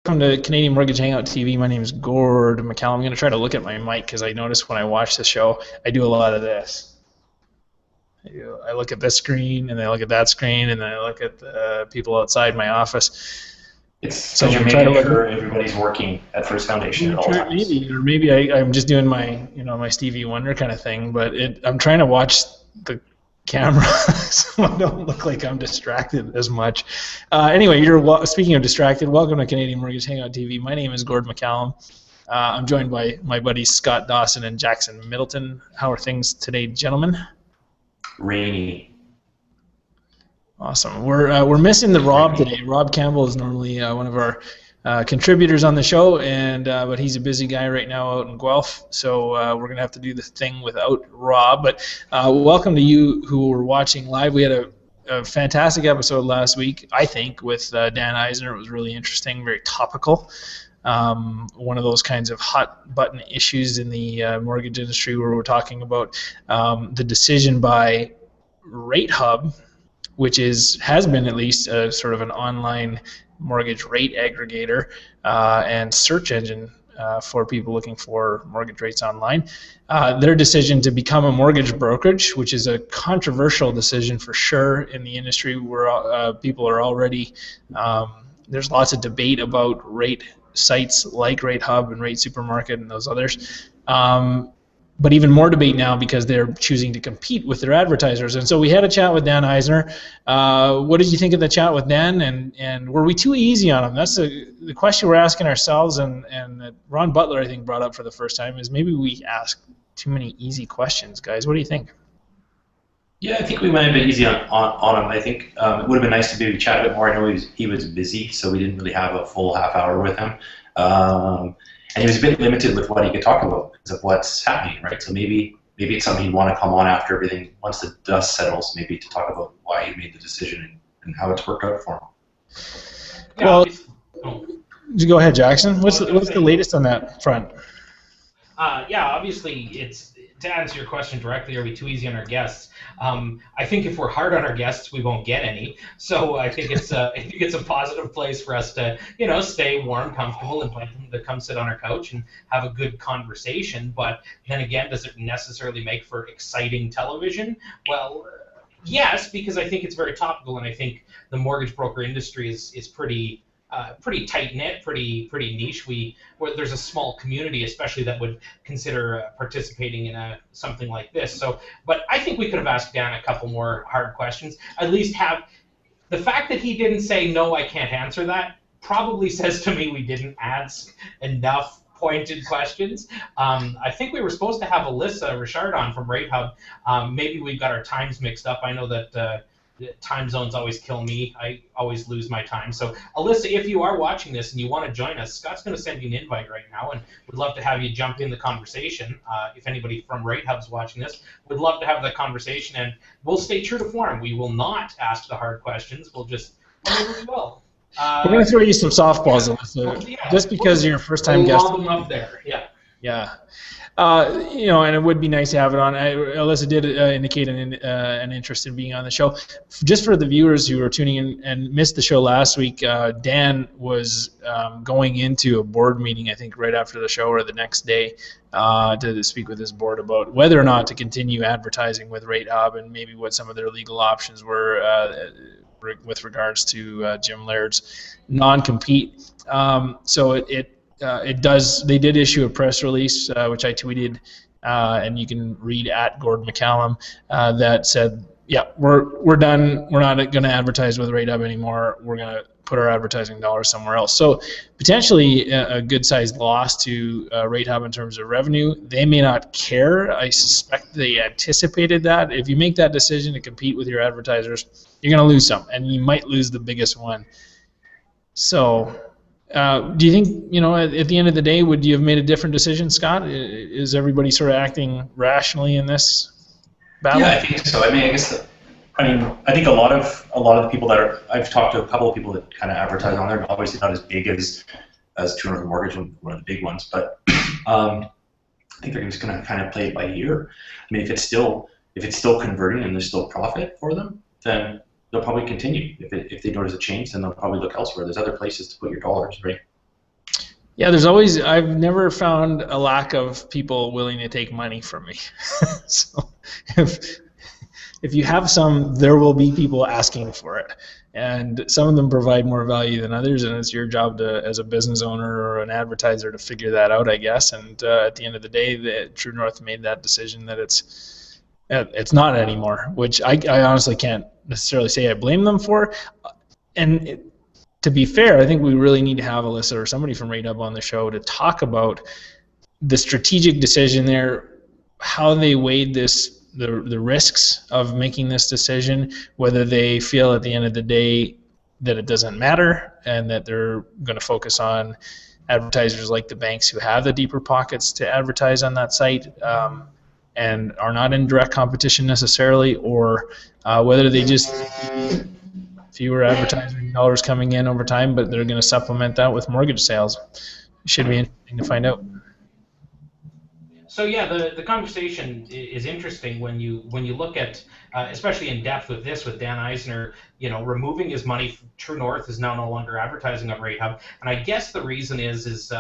Welcome to Canadian Mortgage Hangout TV. My name is Gord McCallum. I'm going to try to look at my mic because I notice when I watch the show, I do a lot of this. I look at this screen, and then I look at that screen, and then I look at the people outside my office. It's so you're making sure everybody's working at First Foundation at all times. Maybe I'm just doing my my Stevie Wonder kind of thing, but I'm trying to watch the camera so I don't look like I'm distracted as much. Anyway, speaking of distracted, welcome to Canadian Mortgage Hangout TV. My name is Gord McCallum. I'm joined by my buddies Scott Dawson and Jackson Middleton. How are things today, gentlemen? Rainy. Awesome. We're missing the Rob today. Rob Campbell is normally one of our contributors on the show, but he's a busy guy right now out in Guelph, so we're going to have to do this thing without Rob. But welcome to you who were watching live. We had a fantastic episode last week, I think, with Dan Eisner. It was really interesting, very topical. One of those kinds of hot button issues in the mortgage industry where we're talking about the decision by RateHub, which has been at least sort of an online mortgage rate aggregator and search engine for people looking for mortgage rates online. Their decision to become a mortgage brokerage, which is a controversial decision for sure in the industry where people are already, there's lots of debate about rate sites like RateHub and Rate Supermarket and those others. But even more debate now because they're choosing to compete with their advertisers. And so we had a chat with Dan Eisner. What did you think of the chat with Dan? And were we too easy on him? That's the question we're asking ourselves, and that Ron Butler, I think, brought up for the first time, is maybe we ask too many easy questions, guys. What do you think? Yeah, I think we went a bit easy on him. I think it would have been nice to maybe chat a bit more. I know he was busy, so we didn't really have a full half hour with him. And he was a bit limited with what he could talk about because of what's happening, right? So maybe it's something he'd want to come on after everything, once the dust settles, maybe to talk about why he made the decision and how it's worked out for him. Yeah, well, go ahead, Jackson. What's the latest on that front? Yeah, obviously, to answer your question directly, are we too easy on our guests? I think if we're hard on our guests, we won't get any. So I think it's a positive place for us to stay warm, comfortable, and invite them to come sit on our couch and have a good conversation. But then again, does it necessarily make for exciting television? Well, yes, because I think it's very topical, and I think the mortgage broker industry is pretty tight-knit, pretty niche. There's a small community, especially that would consider participating in something like this. So, but I think we could have asked Dan a couple more hard questions. At least have the fact that he didn't say no, I can't answer that, probably says to me we didn't ask enough pointed questions. I think we were supposed to have Alyssa Richard on from RateHub. Maybe we got our times mixed up. I know that. Time zones always kill me. I always lose my time. So, Alyssa, if you are watching this and you want to join us, Scott's going to send you an invite right now, and we'd love to have you jump in the conversation. If anybody from RateHub's watching this, we'd love to have the conversation, and we'll stay true to form. We will not ask the hard questions. We'll just, we will. We're going to throw you some softballs, Alyssa, just because you're your first-time guest. Lob them up there, yeah. Yeah. And it would be nice to have it on. Alyssa did indicate an interest in being on the show. Just for the viewers who are tuning in and missed the show last week, Dan was going into a board meeting, I think, right after the show or the next day to speak with his board about whether or not to continue advertising with RateHub and maybe what some of their legal options were with regards to Jim Laird's non-compete. They did issue a press release, which I tweeted, and you can read at Gord McCallum, that said, yeah, we're done. We're not going to advertise with RateHub anymore. We're going to put our advertising dollars somewhere else. So potentially a good-sized loss to RateHub in terms of revenue. They may not care. I suspect they anticipated that. If you make that decision to compete with your advertisers, you're going to lose some, and you might lose the biggest one. So... do you think, at the end of the day, would you have made a different decision, Scott? Is everybody sort of acting rationally in this battle? Yeah, I think so. I think a lot of the people I've talked to a couple of people that kind of advertise on there, obviously not as big as 200 Mortgage, one of the big ones, but I think they're just going to kind of play it by ear. I mean, if it's still converting and there's still profit for them, then they'll probably continue. If they notice a change, then they'll probably look elsewhere. There's other places to put your dollars, right? Yeah, there's always, I've never found a lack of people willing to take money from me. So if if you have some, there will be people asking for it. And some of them provide more value than others, and it's your job to, as a business owner or an advertiser, to figure that out, I guess. And at the end of the day, the True North made that decision that it's not anymore, which I honestly can't necessarily say I blame them for. And to be fair, I think we really need to have Alyssa or somebody from Rate Hub on the show to talk about the strategic decision there, how they weighed the risks of making this decision, whether they feel at the end of the day that it doesn't matter and that they're going to focus on advertisers like the banks who have the deeper pockets to advertise on that site, and are not in direct competition necessarily, or whether they just fewer advertising dollars coming in over time, but they're going to supplement that with mortgage sales. It should be interesting to find out. So yeah, the conversation is interesting when you look at, especially in depth with this, with Dan Eisner, removing his money. True North is now no longer advertising on Rate Hub, and I guess the reason is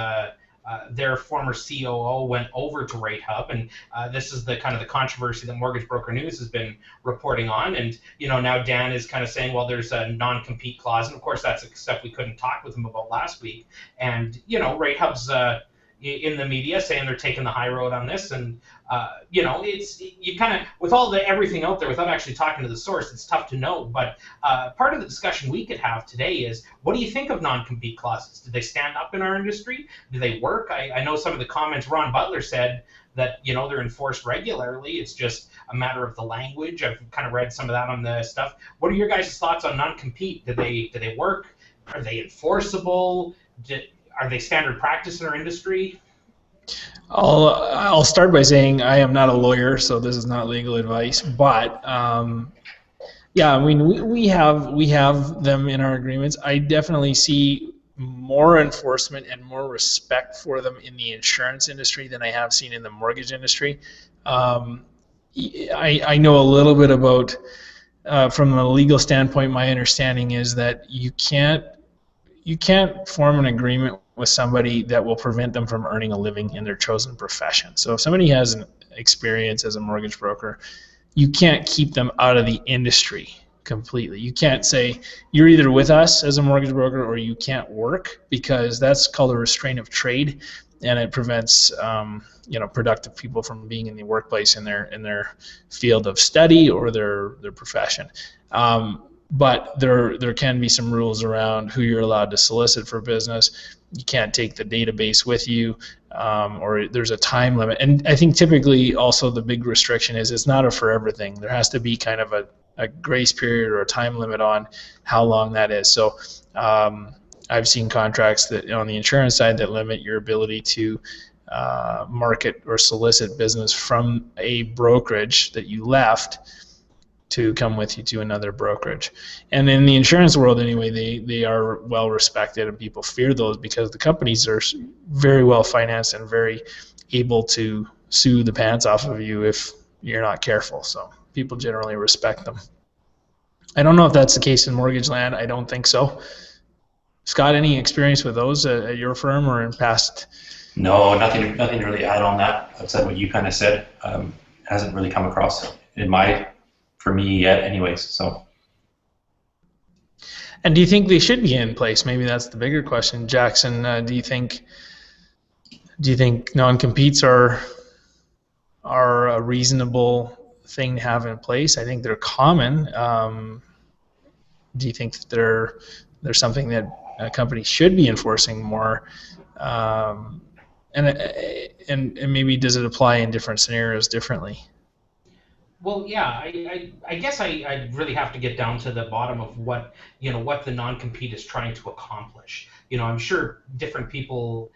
their former COO went over to Rate Hub, and this is the kind of the controversy that Mortgage Broker News has been reporting on. And now Dan is kind of saying, well, there's a non-compete clause, and of course that's stuff we couldn't talk with him about last week. And Rate Hub's in the media saying they're taking the high road on this, and it's you kind of, with all the everything out there without actually talking to the source, it's tough to know. But part of the discussion we could have today is, what do you think of non-compete clauses? Do they stand up in our industry? Do they work? I know some of the comments Ron Butler said that they're enforced regularly. It's just a matter of the language. I've kind of read some of that on the stuff. What are your guys' thoughts on non-compete? Do they work? Are they enforceable? Are they standard practice in our industry? I'll start by saying I am not a lawyer, so this is not legal advice. But yeah, I mean, we have them in our agreements. I definitely see more enforcement and more respect for them in the insurance industry than I have seen in the mortgage industry. I know a little bit about, from a legal standpoint, my understanding is that you can't form an agreement with somebody that will prevent them from earning a living in their chosen profession. So if somebody has an experience as a mortgage broker, you can't keep them out of the industry completely. You can't say you're either with us as a mortgage broker or you can't work, because that's called a restraint of trade, and it prevents productive people from being in the workplace in their field of study or their profession. But there can be some rules around who you're allowed to solicit for business. You can't take the database with you, or there's a time limit. And I think typically also the big restriction is it's not a forever thing. There has to be kind of a grace period or a time limit on how long that is. So I've seen contracts that on the insurance side that limit your ability to market or solicit business from a brokerage that you left to come with you to another brokerage. And in the insurance world anyway, they are well respected, and people fear those because the companies are very well financed and very able to sue the pants off of you if you're not careful. So people generally respect them. I don't know if that's the case in mortgage land. I don't think so. Scott, any experience with those at your firm or in past? No, nothing really to add on that outside what you kind of said. Hasn't really come across for me yet anyways. So. And do you think they should be in place? Maybe that's the bigger question. Jackson, do you think non-competes are a reasonable thing to have in place? I think they're common. Do you think they're something that a company should be enforcing more? And maybe does it apply in different scenarios differently? Well, yeah, I guess I really have to get down to the bottom of what the non-compete is trying to accomplish. I'm sure different people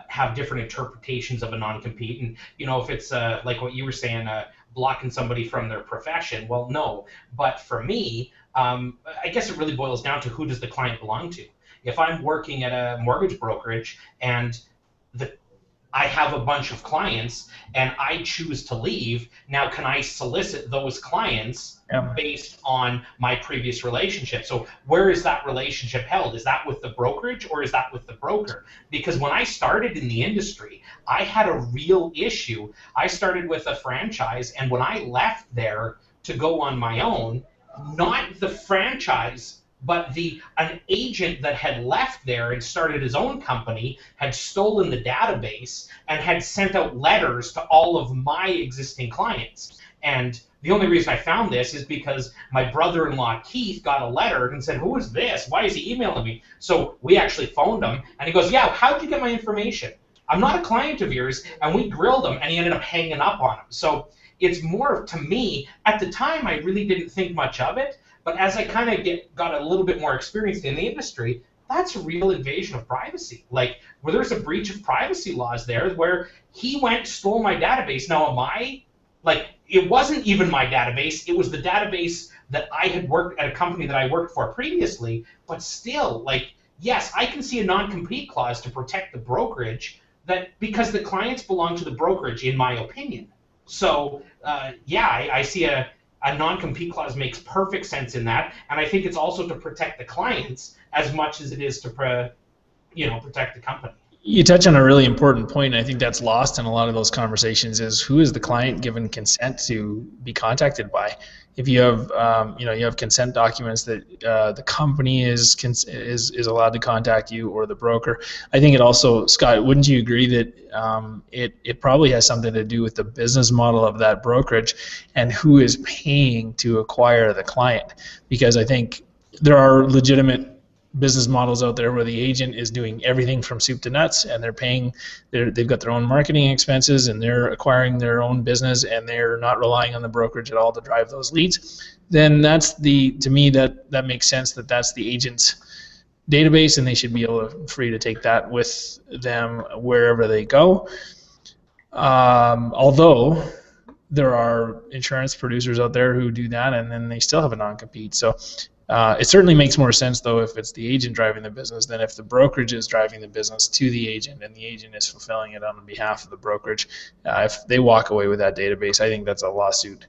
have different interpretations of a non-compete, and if it's like what you were saying, blocking somebody from their profession, well, no. But for me, I guess it really boils down to who does the client belong to. If I'm working at a mortgage brokerage and I have a bunch of clients and I choose to leave. Now, can I solicit those clients based on my previous relationship? So where is that relationship held? Is that with the brokerage or is that with the broker? Because when I started in the industry, I had a real issue. I started with a franchise, and when I left there to go on my own, not the franchise, but an agent that had left there and started his own company had stolen the database and had sent out letters to all of my existing clients. And the only reason I found this is because my brother-in-law Keith got a letter and said, "Who is this? Why is he emailing me?" So we actually phoned him, and he goes, "Yeah, how'd you get my information? I'm not a client of yours." And we grilled him, and he ended up hanging up on him. So it's more, to me, at the time I really didn't think much of it, but as I kind of got a little bit more experienced in the industry, that's a real invasion of privacy. Like, where there's a breach of privacy laws there, where he went, stole my database. Now, it wasn't even my database. It was the database that I had worked at a company that I worked for previously, but still, yes, I can see a non-compete clause to protect the brokerage, because the clients belong to the brokerage, in my opinion. So, I see a non-compete clause makes perfect sense in that, and I think it's also to protect the clients as much as it is to protect the company. You touch on a really important point, and I think that's lost in a lot of those conversations, is who is the client given consent to be contacted by? If you have, you have consent documents that the company is allowed to contact you, or the broker. I think it also, Scott, wouldn't you agree that it probably has something to do with the business model of that brokerage and who is paying to acquire the client? Because I think there are legitimate business models out there where the agent is doing everything from soup to nuts, and they've got their own marketing expenses, and they're acquiring their own business, and they're not relying on the brokerage at all to drive those leads. Then to me that makes sense, that's the agent's database, and they should be free to take that with them wherever they go. Although there are insurance producers out there who do that, and then they still have a non-compete. So it certainly makes more sense, though, if it's the agent driving the business than if the brokerage is driving the business to the agent and the agent is fulfilling it on behalf of the brokerage. If they walk away with that database, I think that's a lawsuit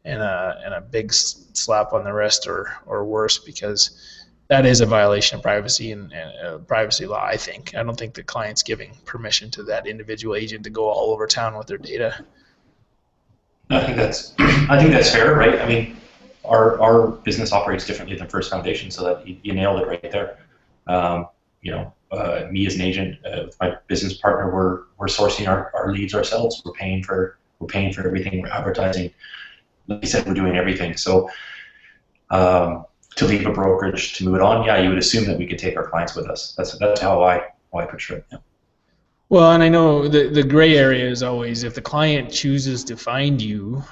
and a big slap on the wrist, or worse, because that is a violation of privacy and privacy law, I think. I don't think the client's giving permission to that individual agent to go all over town with their data. I think that's fair, right? I mean, our business operates differently than First Foundation, so that you nailed it right there. Me as an agent, with my business partner, we're sourcing our leads ourselves. We're paying for everything. We're advertising. Like you said, we're doing everything. So to leave a brokerage to move it on, you would assume that we could take our clients with us. That's how I picture it. Yeah. Well, and I know the gray area is always, if the client chooses to find you,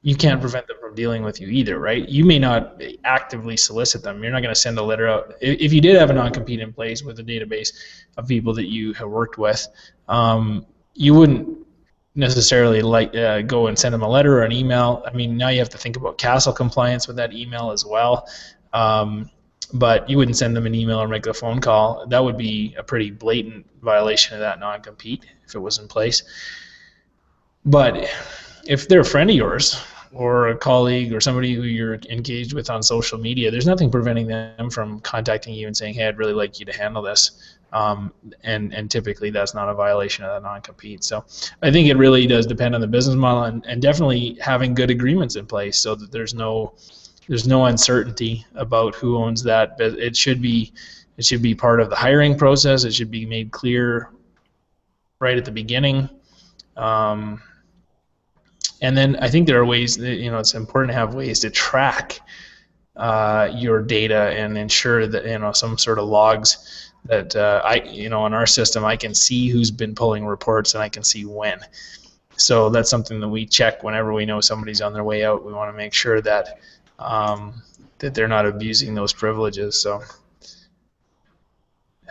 you can't prevent them from dealing with you either, right? You may not actively solicit them. You're not going to send a letter out. If you did have a non-compete in place with a database of people that you have worked with, you wouldn't necessarily go and send them a letter or an email. I mean, now you have to think about CASL compliance with that email as well. But you wouldn't send them an email or make a phone call. That would be a pretty blatant violation of that non-compete if it was in place. But if they're a friend of yours, or a colleague, or somebody who you're engaged with on social media, there's nothing preventing them from contacting you and saying, "Hey, I'd really like you to handle this." And typically that's not a violation of the non-compete. So I think it really does depend on the business model, and definitely having good agreements in place so that there's no uncertainty about who owns that. It should be part of the hiring process. It should be made clear right at the beginning. And then I think there are ways that, it's important to have ways to track your data and ensure that, some sort of logs that on our system, I can see who's been pulling reports, and I can see when. So that's something that we check whenever we know somebody's on their way out. We want to make sure that that they're not abusing those privileges. So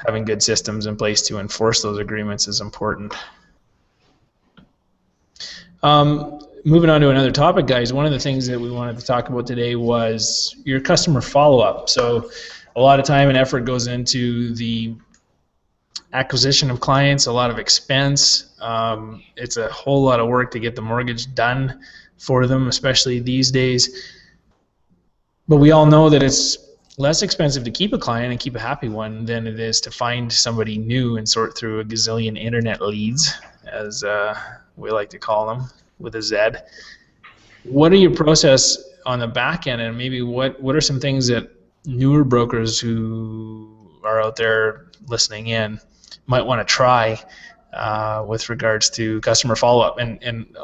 having good systems in place to enforce those agreements is important. Moving on to another topic, guys, one of the things that we wanted to talk about today was your customer follow-up. So a lot of time and effort goes into the acquisition of clients, a lot of expense. It's a whole lot of work to get the mortgage done for them, especially these days. But we all know that it's less expensive to keep a client and keep a happy one than it is to find somebody new and sort through a gazillion internet leads, as we like to call them, with a Z. What are your process on the back end, and maybe what are some things that newer brokers who are out there listening in might want to try with regards to customer follow-up? And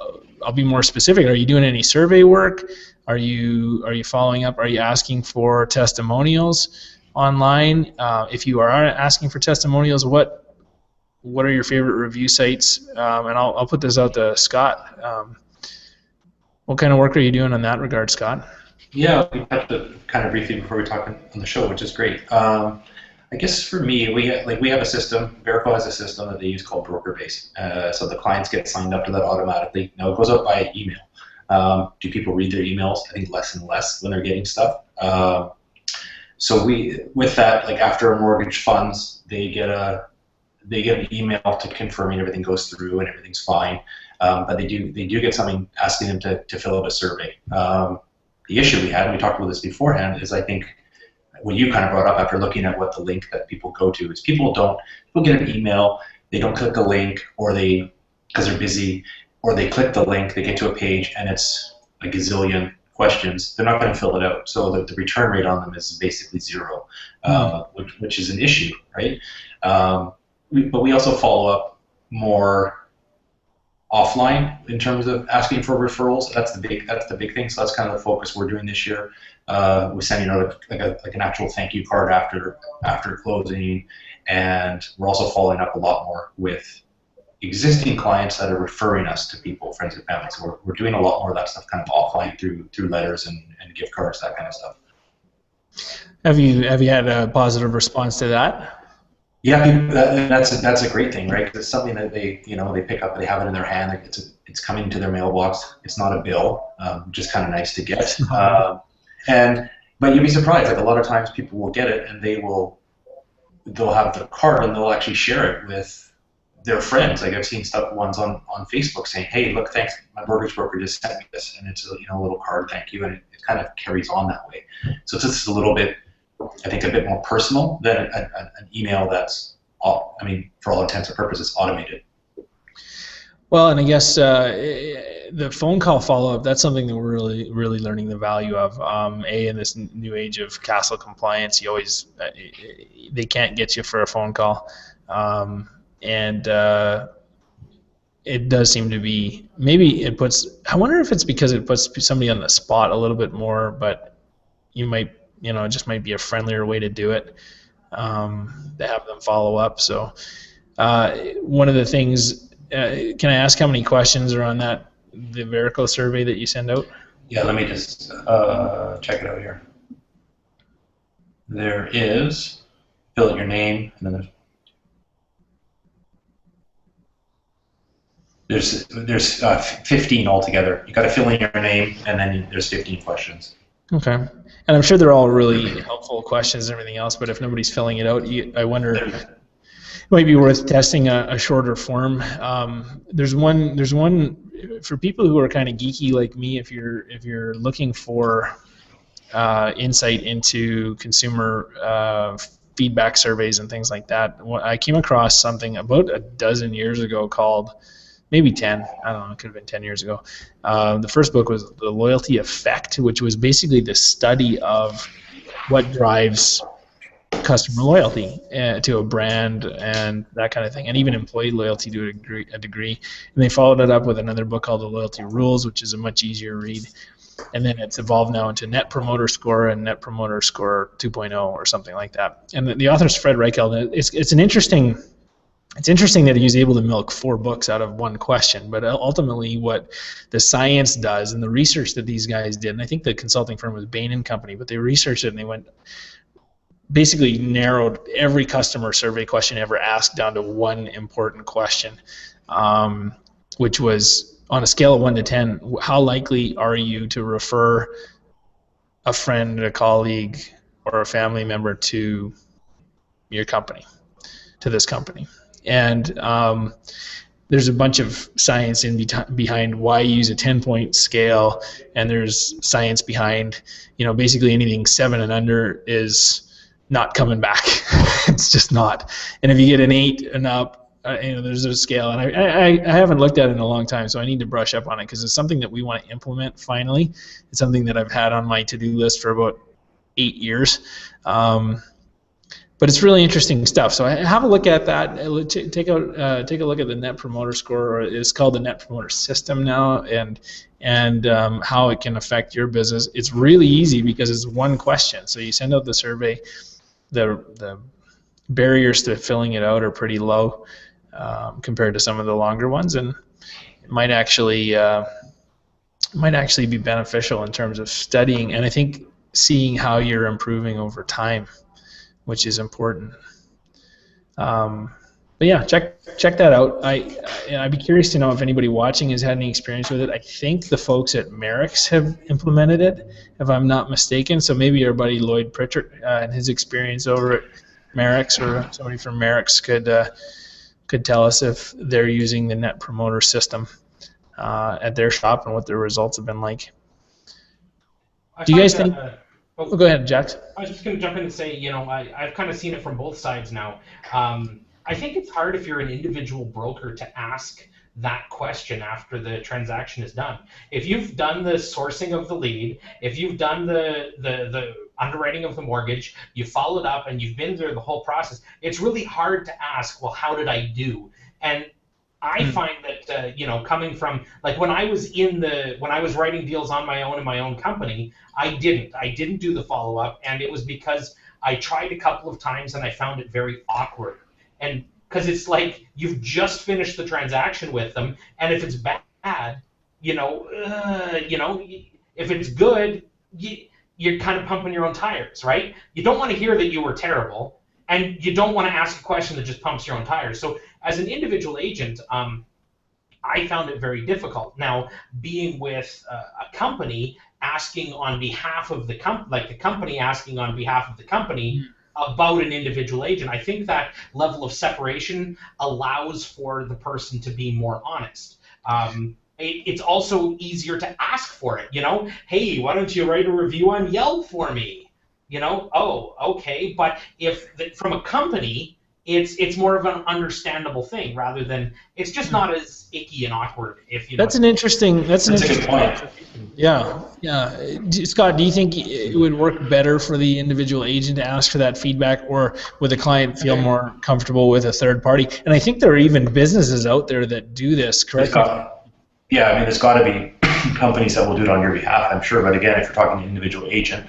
I'll be more specific. Are you doing any survey work? Are you following up? Are you asking for testimonials online? If you are asking for testimonials, what are your favorite review sites? And I'll put this out to Scott. What kind of work are you doing in that regard, Scott? Yeah, we touched it kind of briefly before we talked on the show, which is great. I guess for me, we have a system. Verico has a system that they use called BrokerBase. So the clients get signed up to that automatically. Now it goes out by email. Do people read their emails? I think less and less when they're getting stuff. So with that, like after a mortgage funds, they get an email to confirming everything goes through and everything's fine. But they do get something asking them to fill out a survey. The issue we had, and we talked about this beforehand, is I think what you kind of brought up after looking at what the link that people go to is people get an email, they don't click the link, or because they're busy, or they click the link, they get to a page and it's a gazillion questions. They're not going to fill it out, so the return rate on them is basically zero, which is an issue, right? But we also follow up more offline in terms of asking for referrals. That's the big thing. So that's kind of the focus we're doing this year. We're sending out like an actual thank you card after closing, and we're also following up a lot more with existing clients that are referring us to people, friends and family. So we're doing a lot more of that stuff kind of offline through letters and gift cards, that kind of stuff. Have you had a positive response to that? Yeah, that's a great thing, right? Because it's something that they pick up, they have it in their hand, like it's coming to their mailbox. It's not a bill, which is kind of nice to get. But you'd be surprised, like a lot of times people will get it and they'll have the card and they'll actually share it with their friends. Like I've seen ones on Facebook saying, "Hey, look, thanks, my mortgage broker just sent me this," and it's a little card, thank you, and it kind of carries on that way. So it's just a little bit, I think, a bit more personal than an email that's, for all intents and purposes, automated. Well, and I guess the phone call follow-up, that's something that we're really learning the value of. In this new age of castle compliance, you always they can't get you for a phone call, and it does seem to be, maybe it puts, I wonder if it's because it puts somebody on the spot a little bit more, but it just might be a friendlier way to do it, to have them follow up. So one of the things, can I ask how many questions are on the Verico survey that you send out? Yeah, let me just check it out here. There is, fill out your name, and then there's 15 altogether. You got to fill in your name, and then there's 15 questions. Okay. And I'm sure they're all really helpful questions and everything else, but if nobody's filling it out, I wonder, it might be worth testing a shorter form. There's one for people who are kind of geeky like me. If you're looking for insight into consumer feedback surveys and things like that, I came across something about a dozen years ago called, maybe 10, I don't know, it could have been 10 years ago. The first book was The Loyalty Effect, which was basically the study of what drives customer loyalty to a brand and that kind of thing, and even employee loyalty to a degree. And they followed it up with another book called The Loyalty Rules, which is a much easier read. And then it's evolved now into Net Promoter Score and Net Promoter Score 2.0 or something like that. And the author's Fred Reichheld. It's interesting that he was able to milk 4 books out of one question, but ultimately what the science does and the research that these guys did, and I think the consulting firm was Bain & Company, but they researched it and they basically narrowed every customer survey question ever asked down to one important question, which was, on a scale of 1 to 10, how likely are you to refer a friend, a colleague, or a family member to your company, to this company? And there's a bunch of science behind why you use a 10-point scale, and there's science behind, basically anything 7 and under is not coming back. It's just not. And if you get an 8 and up, there's a scale, and I haven't looked at it in a long time, so I need to brush up on it because it's something that we want to implement finally. It's something that I've had on my to-do list for about 8 years. But it's really interesting stuff. So have a look at that. Take a look at the Net Promoter Score, or it's called the Net Promoter System now, and how it can affect your business. It's really easy because it's one question. So you send out the survey. The barriers to filling it out are pretty low compared to some of the longer ones, and it might actually be beneficial in terms of studying, and I think seeing how you're improving over time, which is important. But yeah, check that out. I'd be curious to know if anybody watching has had any experience with it. I think the folks at Merrick's have implemented it, if I'm not mistaken. So maybe our buddy Lloyd Pritchard and his experience over at Merrick's, or somebody from Merrick's could tell us if they're using the Net Promoter System at their shop and what their results have been like. Do you guys think? Oh, go ahead, Jax. I was just going to jump in and say, I've kind of seen it from both sides now. I think it's hard if you're an individual broker to ask that question after the transaction is done. If you've done the sourcing of the lead, if you've done the underwriting of the mortgage, you followed up and you've been through the whole process, it's really hard to ask, well, how did I do? And I find that coming from, like, when I was writing deals on my own in my own company, I didn't do the follow-up, and it was because I tried a couple of times and I found it very awkward. And because it's like you've just finished the transaction with them, and if it's bad, if it's good, you're kind of pumping your own tires, right? You don't want to hear that you were terrible, and you don't want to ask a question that just pumps your own tires. So as an individual agent, I found it very difficult. Now, being with a company asking on behalf of the company, like the company asking on behalf of the company about an individual agent, I think that level of separation allows for the person to be more honest. It's also easier to ask for it. Hey, why don't you write a review on Yelp for me? Oh, okay. But from a company, it's more of an understandable thing rather than it's just not as icky and awkward. That's an interesting. That's a good point. Yeah. Scott, do you think it would work better for the individual agent to ask for that feedback, or would the client feel more comfortable with a third party? And I think there are even businesses out there that do this, correct? Yeah, there's got to be companies that will do it on your behalf, I'm sure. But again, if you're talking to an individual agent,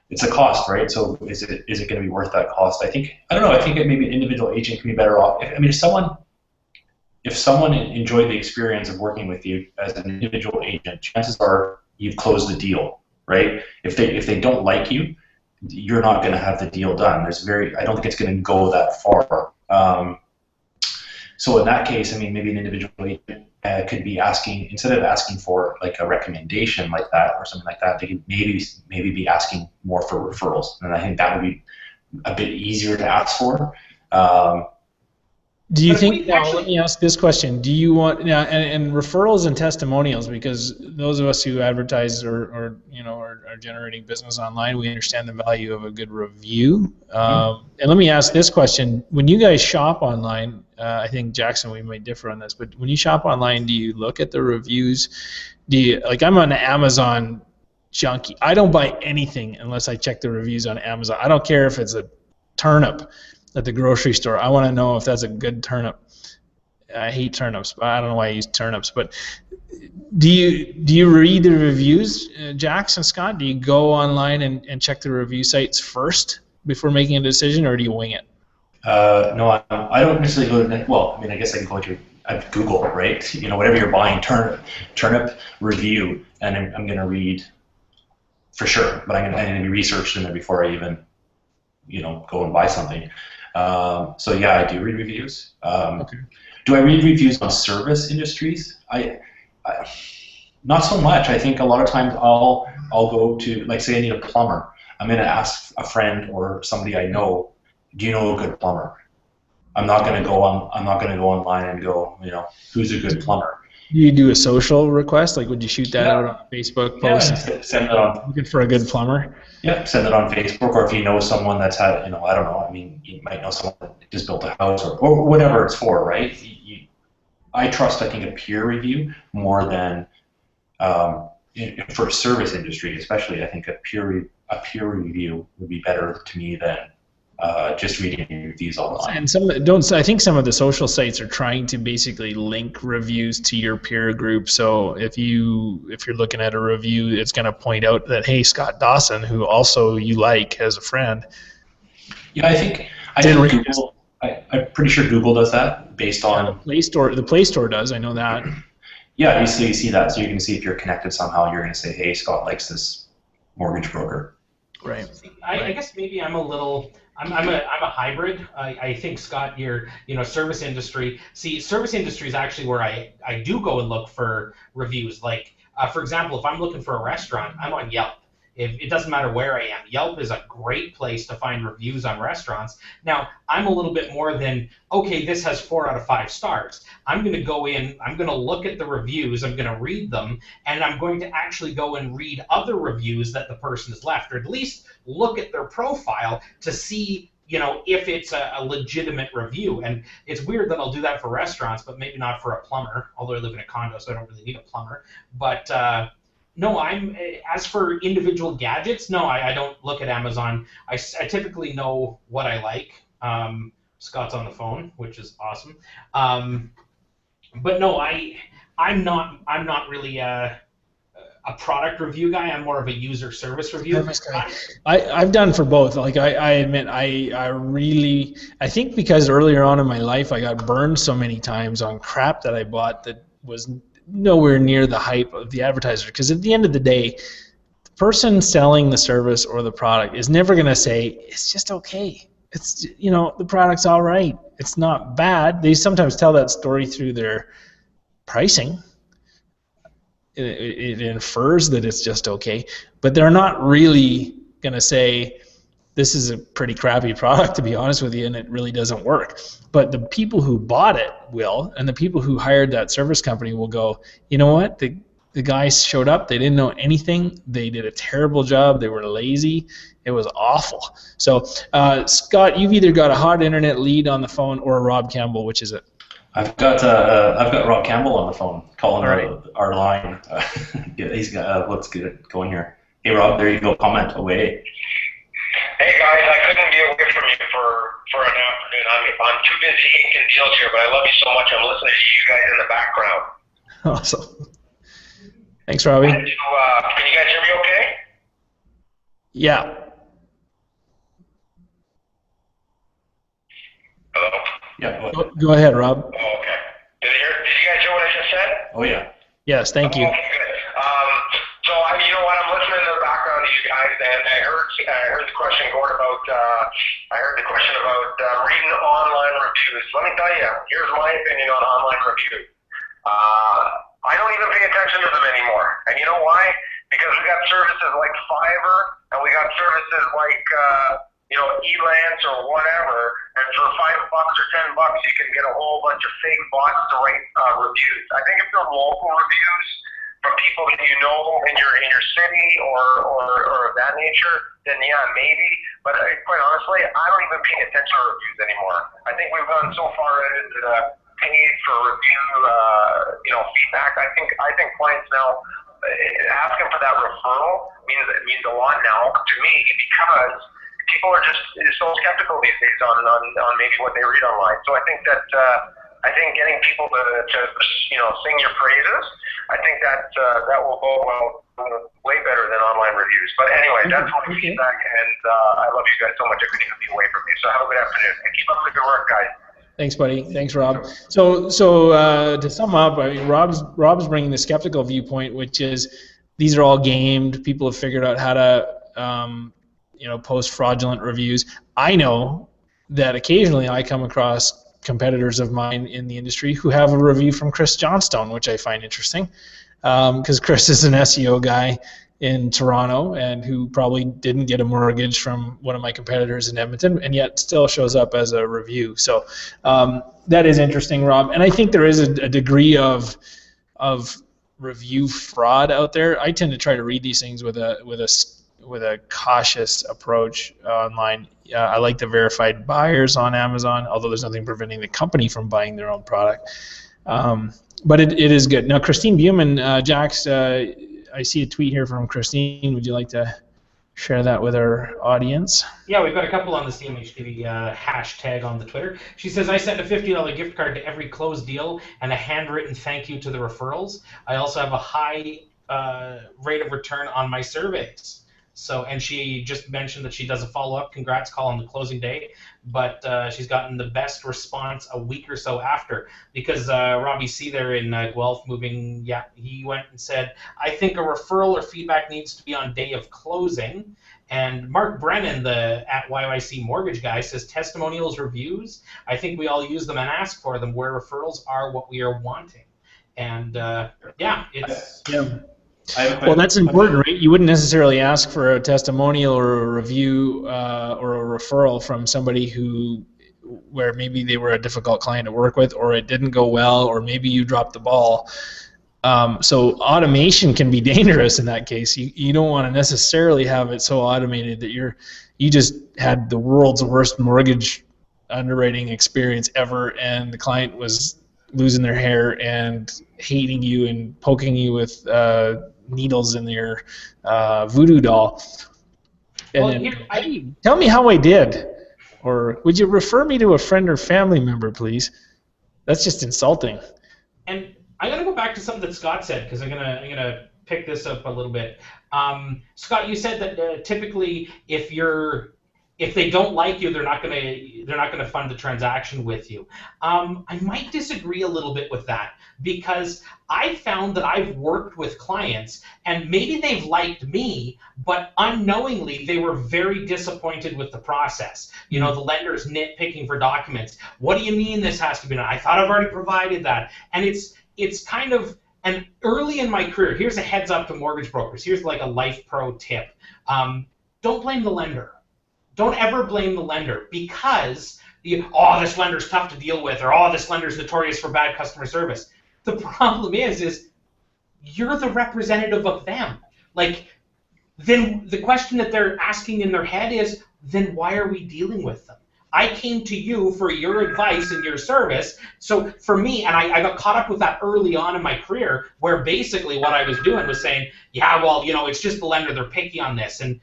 it's a cost, right? So is it going to be worth that cost? I don't know. I think that maybe an individual agent can be better off. If someone enjoyed the experience of working with you as an individual agent, chances are you've closed the deal, right? If they don't like you, you're not going to have the deal done. I don't think it's going to go that far. So in that case, maybe an individual agent could be asking, instead of asking for like a recommendation like that or something like that, they could maybe be asking more for referrals, and I think that would be a bit easier to ask for. Do you think? Now, let me ask this question: do you want and referrals and testimonials? Because those of us who advertise or are generating business online, we understand the value of a good review. And let me ask this question: when you guys shop online, I think Jackson, we might differ on this, but when you shop online, do you look at the reviews? I'm on Amazon junkie. I don't buy anything unless I check the reviews on Amazon. I don't care if it's a turnip at the grocery store. I want to know if that's a good turnip. I hate turnips, but I don't know why I use turnips. But do you read the reviews, Jax and Scott? Do you go online and check the review sites first before making a decision, or do you wing it? No, I don't necessarily go to. Well, I guess I can go to Google, right? Whatever you're buying, turnip review, and I'm going to read for sure. But I'm going to be researched in there before I even, go and buy something. So yeah, I do read reviews. Okay. Do I read reviews on service industries? I not so much. I think a lot of times I'll go to, like, say I need a plumber. I'm going to ask a friend or somebody I know, do you know a good plumber? I'm not going to go on. I'm not going to go online and go, who's a good plumber. You do a social request, like would you shoot that out on a Facebook post? Yeah, send it on. Looking for a good plumber. Yeah, send it on Facebook, or if you know someone that's had, I don't know. I mean, you might know someone that just built a house, or whatever it's for, right? I trust, I think, a peer review more than for a service industry, especially. I think a peer review would be better to me than just reading reviews online. And I think some of the social sites are trying to basically link reviews to your peer group. So if you're looking at a review, it's going to point out that, hey, Scott Dawson, who also you like as a friend. Yeah, I think Google. I'm pretty sure Google does that based on the Play Store. The Play Store does. I know that. Yeah, so you see that, so you can see if you're connected somehow. You're going to say, hey, Scott likes this mortgage broker. Right. I guess maybe I'm a hybrid. I think, Scott, your service industry. See, service industry is actually where I do go and look for reviews. Like, for example, if I'm looking for a restaurant, I'm on Yelp. It doesn't matter where I am. Yelp is a great place to find reviews on restaurants. Now, I'm a little bit more than, okay, this has 4 out of 5 stars. I'm going to go in, I'm going to look at the reviews, I'm going to read them, and I'm going to actually go and read other reviews that the person has left, or at least look at their profile to see, if it's a legitimate review. And it's weird that I'll do that for restaurants, but maybe not for a plumber, although I live in a condo, so I don't really need a plumber. But no, as for individual gadgets, no, I don't look at Amazon. I typically know what I like. Scott's on the phone, which is awesome. But no, I'm not really a product review guy. I'm more of a user service review guy. I've done for both. Like I admit, I think because earlier on in my life I got burned so many times on crap that I bought that was nowhere near the hype of the advertiser. Because at the end of the day, the person selling the service or the product is never going to say it's just okay. It's the product's all right. It's not bad. They sometimes tell that story through their pricing. It infers that it's just okay, but they're not really going to say this is a pretty crappy product, to be honest with you, and it really doesn't work. But the people who bought it will, and the people who hired that service company will go, you know what, the guys showed up, they didn't know anything, they did a terrible job, they were lazy, it was awful. So Scott, you've either got a hot internet lead on the phone or Rob Campbell. Which is it? I've got Rob Campbell on the phone calling our line. Yeah, he's got let's get it going here. Hey Rob, there you go. Comment away. Hey guys, I couldn't be away from you for an afternoon. I'm too busy inking deals here, but I love you so much. I'm listening to you guys in the background. Awesome. Thanks, Robbie. Can you guys hear me okay? Yeah. Hello? Yeah. Go ahead, Rob. Oh, okay. Did you guys hear what I just said? Oh yeah. Yes, thank you. Okay, good. So you know what? I'm listening to the background of you guys, and I heard the question going about. Reading online reviews. Let me tell you, here's my opinion on online reviews. I don't even pay attention to them anymore, and you know why? Because we got services like Fiverr, and we got services like Elance or whatever, and for $5 or $10, you can get a whole bunch of fake bots to write reviews. I think if they're local reviews from people that you know in your city or of that nature, then yeah, maybe. But quite honestly, I don't even pay attention to reviews anymore. I think we've gone so far into paid for review, feedback. I think clients now asking for that referral means a lot now to me, because people are just so skeptical these days on maybe what they read online. So I think that getting people to sing your praises, I think that will go well, way better than online reviews. But anyway, that's my feedback, and I love you guys so much. I couldn't even be away from you. So have a good afternoon, and keep up the good work, guys. Thanks, buddy. Thanks, Rob. So to sum up, I mean, Rob's bringing the skeptical viewpoint, which is these are all gamed. People have figured out how to post fraudulent reviews. I know that occasionally I come across competitors of mine in the industry who have a review from Chris Johnstone, which I find interesting, because Chris is an SEO guy, in Toronto and who probably didn't get a mortgage from one of my competitors in Edmonton, and yet still shows up as a review. So that is interesting, Rob. And I think there is a degree of review fraud out there. I tend to try to read these things with a cautious approach online. I like the verified buyers on Amazon, although there's nothing preventing the company from buying their own product. But it is good. Now, Christine Buman, Jax, I see a tweet here from Christine. Would you like to share that with our audience? Yeah, we've got a couple on the CMHTV hashtag on the Twitter. She says, I sent a $50 gift card to every closed deal and a handwritten thank you to the referrals. I also have a high rate of return on my surveys. So, and she just mentioned that she does a follow-up congrats call on the closing day, but she's gotten the best response a week or so after, because Robbie C there in Guelph moving, yeah, he went and said, I think a referral or feedback needs to be on day of closing. And Mark Brennan, the at YYC mortgage guy, says testimonials, reviews, I think we all use them and ask for them, where referrals are what we are wanting. And yeah, it's... Yeah. Well, that's important, right? You wouldn't necessarily ask for a testimonial or a review or a referral from somebody where maybe they were a difficult client to work with, or it didn't go well, or maybe you dropped the ball. So automation can be dangerous in that case. You don't want to necessarily have it so automated that you just had the world's worst mortgage underwriting experience ever, and the client was losing their hair and hating you and poking you with needles in your voodoo doll. And Well, then, here, hey, tell me how I did, or would you refer me to a friend or family member, please? That's just insulting. And I'm gonna go back to something that Scott said, because I'm gonna pick this up a little bit. Scott, you said that typically if they don't like you, they're not gonna fund the transaction with you. I might disagree a little bit with that, because I found that I've worked with clients and maybe they've liked me, but unknowingly they were very disappointed with the process. You know, the lender's nitpicking for documents. What do you mean this has to be done? I thought I've already provided that. And it's kind of, and early in my career, here's a heads up to mortgage brokers. Here's like a life pro tip. Don't blame the lender. Don't ever blame the lender, because this lender's tough to deal with, or this lender's notorious for bad customer service. The problem is you're the representative of them. Like, then the question that they're asking in their head is, then why are we dealing with them? I came to you for your advice and your service. So for me, and I got caught up with that early on in my career, where basically what I was doing was saying, yeah, well, it's just the lender, they're picky on this. And,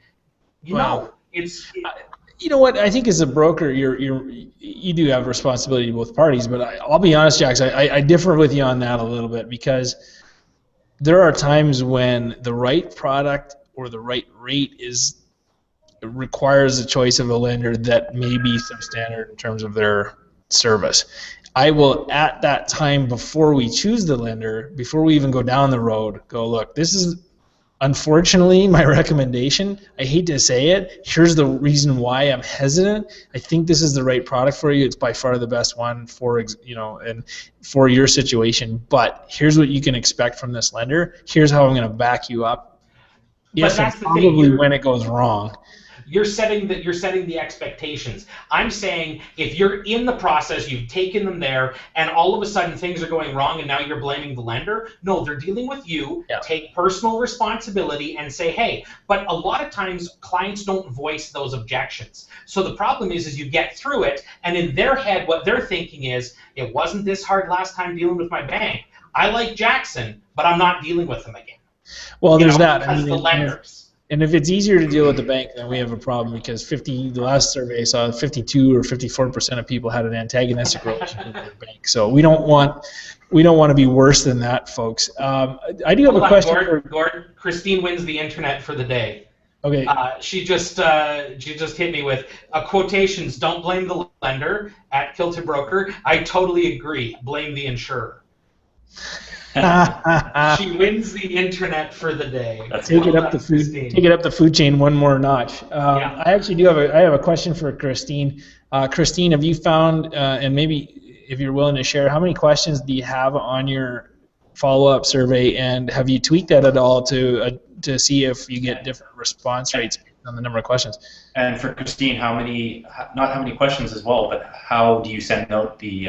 you know what? I think as a broker, you do have responsibility to both parties. But I'll be honest, Jax, I differ with you on that a little bit, because there are times when the right product or the right rate requires a choice of a lender that may be substandard in terms of their service. I will, at that time, before we choose the lender, before we even go down the road, go, look, this is unfortunately my recommendation. I hate to say it. Here's the reason why I'm hesitant. I think this is the right product for you. It's by far the best one for and for your situation. But here's what you can expect from this lender. Here's how I'm going to back you up. Yes, and probably when it goes wrong. You're setting the expectations. I'm saying if you're in the process, you've taken them there, and all of a sudden things are going wrong, and now you're blaming the lender. No, they're dealing with you. Yeah. Take personal responsibility and say, hey. But a lot of times clients don't voice those objections. So the problem is you get through it, and in their head, what they're thinking is, it wasn't this hard last time dealing with my bank. I like Jackson, but I'm not dealing with him again. Well, there's that. Because the lenders. And if it's easier to deal with the bank, then we have a problem, because the last survey saw 52 or 54% of people had an antagonistic relationship with the bank. So we don't want to be worse than that, folks. I do have a question. Gordon, Christine wins the internet for the day. Okay. She just hit me with quotations. Don't blame the lender at Kilted Broker. I totally agree. Blame the insurer. She wins the internet for the day. Take it up the food chain one more notch. Yeah. I actually have a question for Christine. Christine, have you found, and maybe if you're willing to share, how many questions do you have on your follow-up survey, and have you tweaked that at all to see if you get different response rates on the number of questions? And for Christine, not how many questions as well, but how do you send out the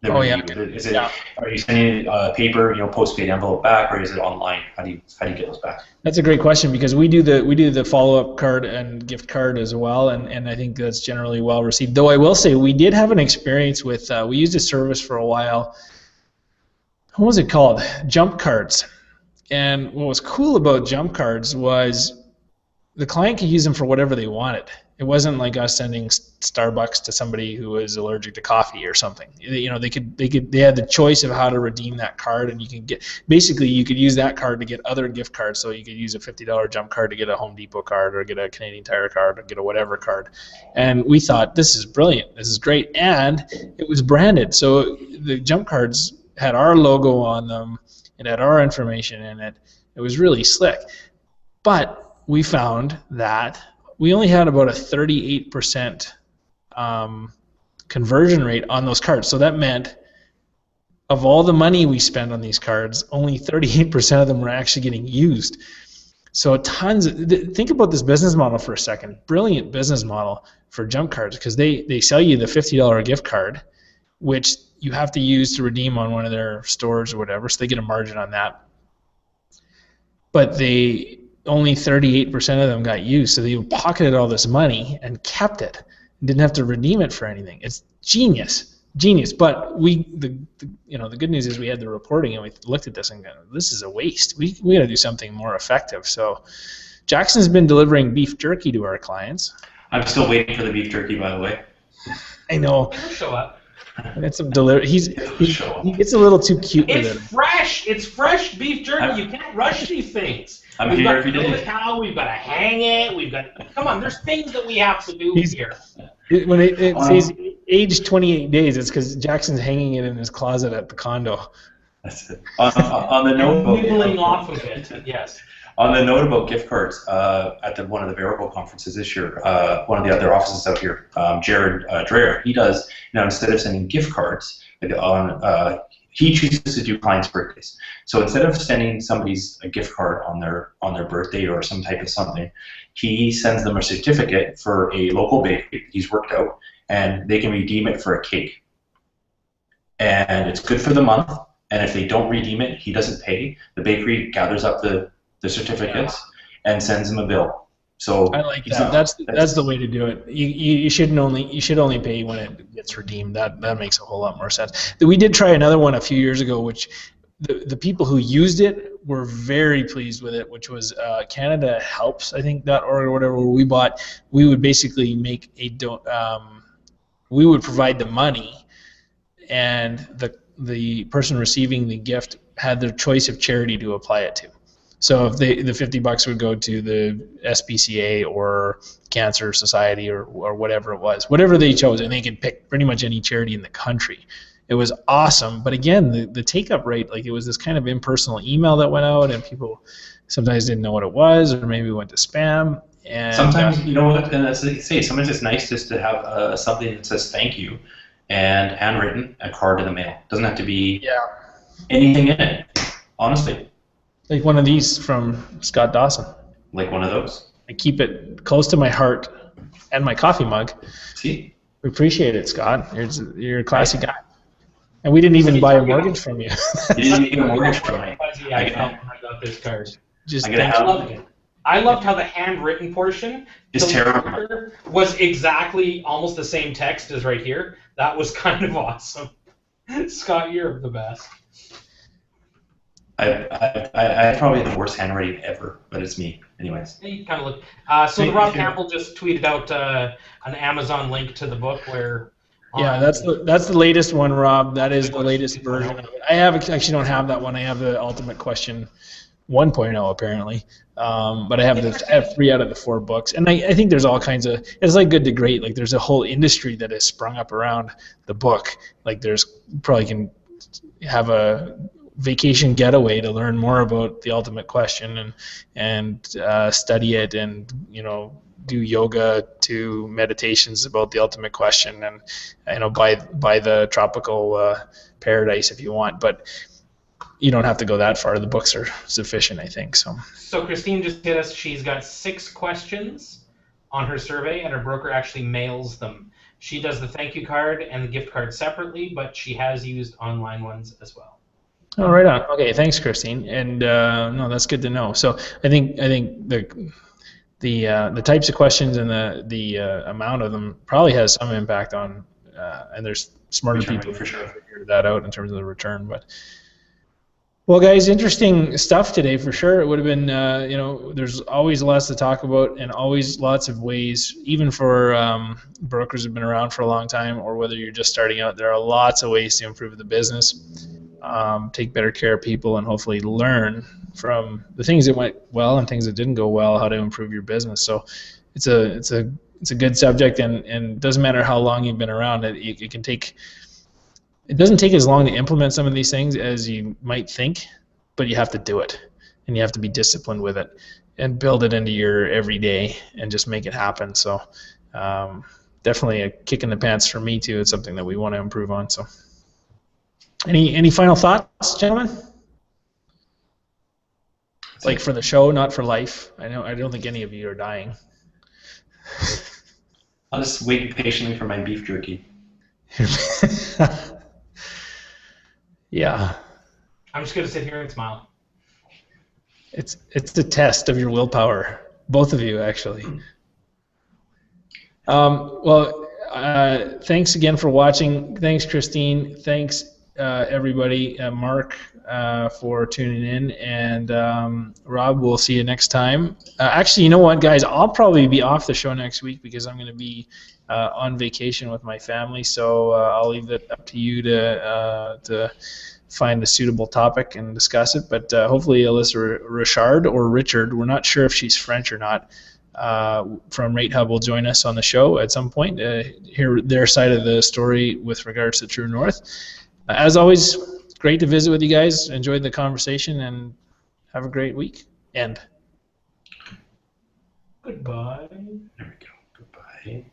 review? Is it, are you sending a paper, post-paid envelope back, or is it online? How do you get those back? That's a great question, because we do the follow-up card and gift card as well, and I think that's generally well received. Though I will say we did have an experience with we used a service for a while. What was it called? Jump cards. And what was cool about jump cards was the client could use them for whatever they wanted. It wasn't like us sending Starbucks to somebody who was allergic to coffee or something. They had the choice of how to redeem that card, and you could use that card to get other gift cards. So you could use a $50 jump card to get a Home Depot card, or get a Canadian Tire card, or get a whatever card. And we thought, this is brilliant, this is great, and it was branded. So the jump cards had our logo on them, it had our information in it. It was really slick. But we found that we only had about a 38% conversion rate on those cards. So that meant of all the money we spend on these cards, only 38% of them were actually getting used. So think about this business model for a second. Brilliant business model for jump cards, because they sell you the $50 gift card, which you have to use to redeem on one of their stores or whatever, so they get a margin on that. But only 38% of them got used, so they pocketed all this money and kept it, and didn't have to redeem it for anything. It's genius. But the good news is we had the reporting, and we looked at this and go, this is a waste. We got to do something more effective. So Jackson's been delivering beef jerky to our clients. I'm still waiting for the beef jerky, by the way. I know. It'll show up. It's some he gets a little too cute with it. It's fresh. It's fresh beef jerky. You can't rush these things. We've here every day. The cow. We've got to hang it. Come on. There's things that we have to do here. When it says age 28 days, it's because Jackson's hanging it in his closet at the condo. That's it. On the note about nibbling off of it. Yes. On the note about gift cards, at one of the Variable conferences this year, one of the other offices out here, Jared Dreher, he does, instead of sending gift cards, he chooses to do clients' birthdays. So instead of sending somebody's a gift card on their birthday or some type of something, he sends them a certificate for a local bakery he's worked out, and they can redeem it for a cake. And it's good for the month, and if they don't redeem it, he doesn't pay. The bakery gathers up the certificates and sends them a bill. So I like that. That's the way to do it. You should only pay when it gets redeemed. That makes a whole lot more sense. We did try another one a few years ago, which the people who used it were very pleased with it, which was Canada Helps, I think, .org or whatever. Where we would basically make we would provide the money, and the person receiving the gift had their choice of charity to apply it to. So if the $50 would go to the SPCA or Cancer Society or whatever it was, whatever they chose, and they could pick pretty much any charity in the country. It was awesome, but again, the take-up rate, like, it was this kind of impersonal email that went out, and people sometimes didn't know what it was, or maybe went to spam. And sometimes, as they say, sometimes it's nice just to have something that says thank you and handwritten, a card in the mail. Doesn't have to be anything in it, honestly. Like one of these from Scott Dawson. Like one of those. I keep it close to my heart and my coffee mug. See? We appreciate it, Scott. You're a classy guy. And we didn't even buy a mortgage from you. You didn't even get a mortgage from me. I got this card. I loved how the handwritten portion is terrible. Was exactly almost the same text as right here. That was kind of awesome. Scott, you're the best. I probably have the worst handwriting ever, but it's me. Anyways. You kind of look. So Rob Campbell just tweeted out an Amazon link to the book where. Yeah, that's the latest one, Rob. That is the latest version of it. I actually don't have that one. I have the Ultimate Question 1.0 apparently, but I have 3 out of the 4 books, and I think there's all kinds of. It's like Good to Great. Like, there's a whole industry that has sprung up around the book. Like, probably can have a vacation getaway to learn more about the Ultimate Question and study it, and do yoga to meditations about the Ultimate Question, and buy the Tropical Paradise if you want. But you don't have to go that far. The books are sufficient, I think. So Christine just hit us. She's got 6 questions on her survey, and her broker actually mails them. She does the thank you card and the gift card separately, but she has used online ones as well. Oh, right on. Okay, thanks, Christine. And no, that's good to know. So I think the types of questions and the amount of them probably has some impact on, and there's smarter Return people rate, for sure. figure that out in terms of the return. But well, guys, interesting stuff today for sure. It would have been, there's always lots to talk about and always lots of ways, even for brokers who've been around for a long time or whether you're just starting out, there are lots of ways to improve the business, take better care of people, and hopefully learn from the things that went well and things that didn't go well, how to improve your business. So it's a good subject, and it doesn't matter how long you've been around. It can take. It doesn't take as long to implement some of these things as you might think, but you have to do it, and you have to be disciplined with it and build it into your everyday and just make it happen. So definitely a kick in the pants for me too. It's something that we want to improve on. So any final thoughts, gentlemen? Like for the show, not for life. I don't think any of you are dying. I'll just wait patiently for my beef jerky. Yeah. I'm just going to sit here and smile. It's the test of your willpower. Both of you, actually. Thanks again for watching. Thanks, Christine. Thanks, everybody. Mark, for tuning in. And Rob, we'll see you next time. Actually, you know what, guys? I'll probably be off the show next week because I'm going to be on vacation with my family. So I'll leave it up to you to find a suitable topic and discuss it. But hopefully Alyssa Richard or Richard, we're not sure if she's French or not, from Rate Hub will join us on the show at some point, hear their side of the story with regards to True North. As always, great to visit with you guys. Enjoyed the conversation, and have a great week. End. Goodbye. There we go. Goodbye.